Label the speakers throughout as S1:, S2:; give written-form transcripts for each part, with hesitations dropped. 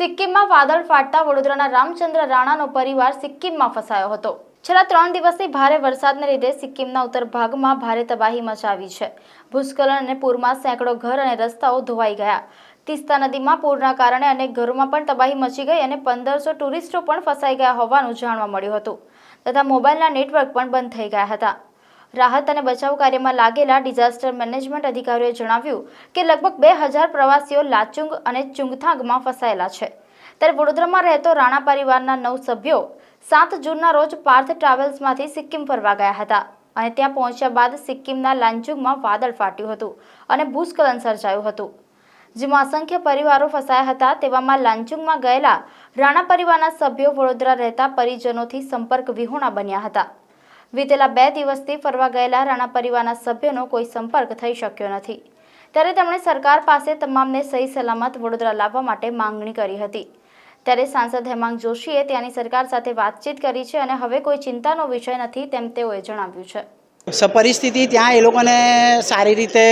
S1: સિક્કિમમાં વાદળ ફાટતા વડોદરાના રામચંદ્ર રાણાનો પરિવાર સિક્કિમમાં ફસાયો હતો। છેલ્લા 3 દિવસથી ભારે વરસાદને લીધે સિક્કિમના ઉત્તર ભાગમાં ભારે તબાહી મચાવી છે। ભૂસ્ખલન અને પૂરમાં સેંકડો ઘર અને રસ્તાઓ ધોવાઈ ગયા। તીસ્તા નદીમાં પૂરના કારણે અનેક ઘરોમાં પણ તબાહી મચી ગઈ અને 1500 ટુરિસ્ટો પણ ફસાઈ ગયા હોવાનું જાણવા મળ્યું હતું તથા મોબાઈલના નેટવર્ક પણ બંધ થઈ ગયા હતા। રાહત અને બચાવ કાર્યમાં લાગેલા ડિઝાસ્ટર મેનેજમેન્ટ અધિકારીઓએ જણાવ્યું કે લગભગ 2000 પ્રવાસીઓ લાચુંગ અને ચુંગથાંગમાં ફસાયેલા છે। ત્યારે વડોદરામાં રહેતો રાણા પરિવારના 9 સભ્યો 7 જૂનના રોજ પાર્થ ટ્રાવેલ્સમાંથી સિક્કિમ ફરવા ગયા હતા અને ત્યાં પહોંચ્યા બાદ સિક્કિમના લાચુંગમાં વાદળ ફાટ્યું હતું અને ભૂસ્ખલન સર્જાયું હતું, જેમાં અસંખ્ય પરિવારો ફસાયા હતા। તેવામાં લાચુંગમાં ગયેલા રાણા પરિવારના સભ્યો વડોદરા રહેતા પરિજનોથી સંપર્ક વિહોણા બન્યા હતા। વીતેલા 2 દિવસથી ફરવા ગયેલા રાણા પરિવારના સભ્યોનો કોઈ સંપર્ક થઈ શક્યો નથી। ત્યારે તેમણે સરકાર પાસે તમામને સહી સલામત વડોદરા લાવવા માટે માંગણી કરી હતી। ત્યારે સાંસદ હેમાંગ જોશીએ ત્યાંની સરકાર સાથે વાતચીત કરી છે અને હવે કોઈ ચિંતાનો વિષય નથી તેમ તેઓએ જણાવ્યું છે।
S2: પરિસ્થિતિ ત્યાં એ લોકોને સારી રીતે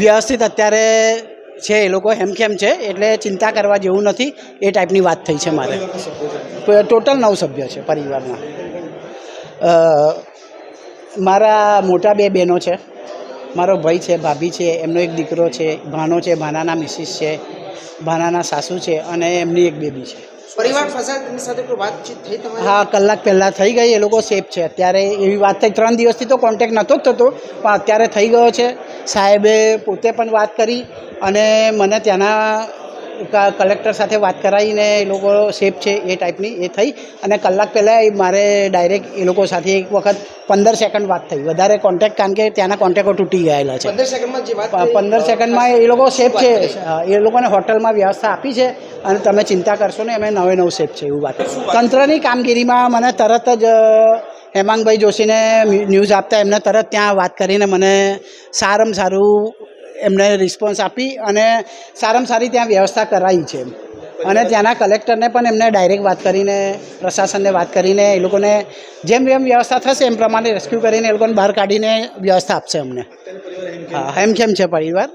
S2: વ્યવસ્થિત અત્યારે છે, એ લોકો હેમખેમ છે, એટલે ચિંતા કરવા જેવું નથી એ ટાઈપની વાત થઈ છે। મારે ટોટલ 9 સભ્ય છે પરિવારના। મારા મોટા 2 બહેનો છે, મારો ભાઈ છે, ભાભી છે, એમનો એક દીકરો છે, ભાનો છે, ભાનાના મિસિસ છે, ભાનાના સાસુ છે અને એમની એક બેબી છે।
S3: પરિવાર ફસાય સાથે કોઈ વાતચીત થઈ તમારી?
S2: હા, કલાક પહેલાં થઈ ગઈ। એ લોકો સેફ છે અત્યારે, એવી વાત થઈ। 3 દિવસથી તો કોન્ટેક્ટ નહોતો જ થતો, પણ અત્યારે થઈ ગયો છે। સાહેબે પોતે પણ વાત કરી અને મને ત્યાંના કલેક્ટર સાથે વાત કરાવીને એ લોકો સેફ છે એ ટાઈપની એ થઈ। અને કલાક પહેલાં મારે ડાયરેક્ટ એ લોકો સાથે એક વખત 15 સેકન્ડ વાત થઈ, વધારે કોન્ટેક્ટ, કારણ કે ત્યાંના કોન્ટેક્ટો તૂટી ગયેલા છે।
S3: 15 સેકન્ડમાં જે વાત
S2: 15 સેકન્ડમાં એ લોકો સેફ છે। એ લોકોને હોટલમાં વ્યવસ્થા આપી છે અને તમે ચિંતા કરશો ને, અમે 9 સેફ છે એવું વાત। તંત્રની કામગીરીમાં મને તરત જ હેમાંગભાઈ જોશીને ન્યૂઝ આપતા એમને તરત ત્યાં વાત કરીને મને સારામાં સારું એમને રિસ્પોન્સ આપી અને સારામાં સારી ત્યાં વ્યવસ્થા કરાવી છે। અને ત્યાંના કલેક્ટરને પણ એમને ડાયરેક્ટ વાત કરીને, પ્રશાસનને વાત કરીને એ લોકોને જેમ વ્યવસ્થા થશે એમ પ્રમાણે રેસ્ક્યુ કરીને એ લોકોને બહાર કાઢીને વ્યવસ્થા આપશે અમને। હા, હેમખેમ છે પરિવાર।